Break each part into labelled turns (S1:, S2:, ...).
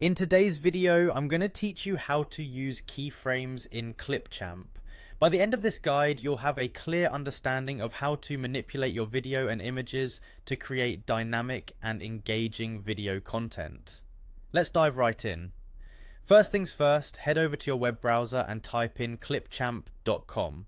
S1: In today's video, I'm going to teach you how to use keyframes in Clipchamp. By the end of this guide, you'll have a clear understanding of how to manipulate your video and images to create dynamic and engaging video content. Let's dive right in. First things first, head over to your web browser and type in clipchamp.com.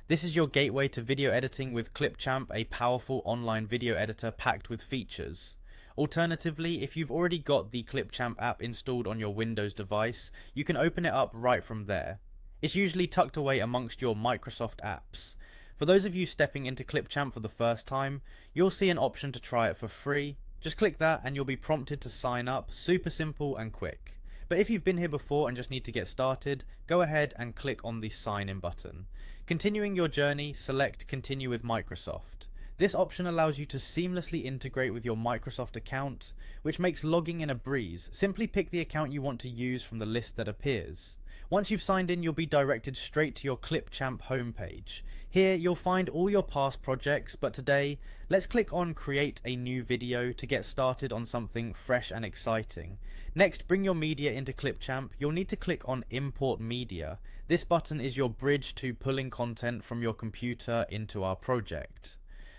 S1: This is your gateway to video editing with Clipchamp, a powerful online video editor packed with features. Alternatively, if you've already got the Clipchamp app installed on your Windows device, you can open it up right from there. It's usually tucked away amongst your Microsoft apps. For those of you stepping into Clipchamp for the first time, you'll see an option to try it for free. Just click that and you'll be prompted to sign up, super simple and quick. But if you've been here before and just need to get started, go ahead and click on the sign in button. Continuing your journey, select Continue with Microsoft. This option allows you to seamlessly integrate with your Microsoft account, which makes logging in a breeze. Simply pick the account you want to use from the list that appears. Once you've signed in, you'll be directed straight to your Clipchamp homepage. Here you'll find all your past projects, but today let's click on Create a New Video to get started on something fresh and exciting. Next, bring your media into Clipchamp. You'll need to click on Import Media. This button is your bridge to pulling content from your computer into our project.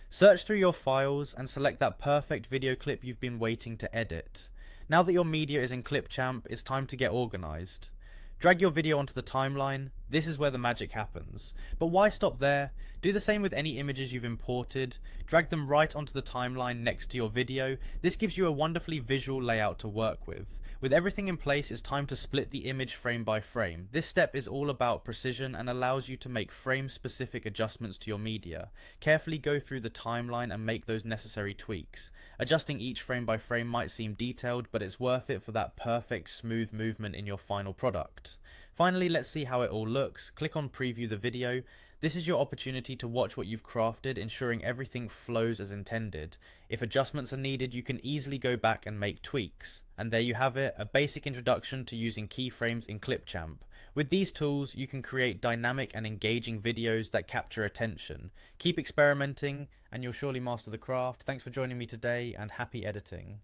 S1: Search through your files and select that perfect video clip you've been waiting to edit. Now that your media is in Clipchamp, it's time to get organized. Drag your video onto the timeline. This is where the magic happens. But why stop there? Do the same with any images you've imported. Drag them right onto the timeline next to your video. This gives you a wonderfully visual layout to work with. With everything in place, it's time to split the image frame by frame. This step is all about precision and allows you to make frame-specific adjustments to your media. Carefully go through the timeline and make those necessary tweaks. Adjusting each frame by frame might seem detailed, but it's worth it for that perfect, smooth movement in your final product. Finally, let's see how it all looks. Click on Preview the video. This is your opportunity to watch what you've crafted, ensuring everything flows as intended. If adjustments are needed, you can easily go back and make tweaks. And there you have it, a basic introduction to using keyframes in Clipchamp. With these tools, you can create dynamic and engaging videos that capture attention. Keep experimenting, and you'll surely master the craft. Thanks for joining me today, and happy editing.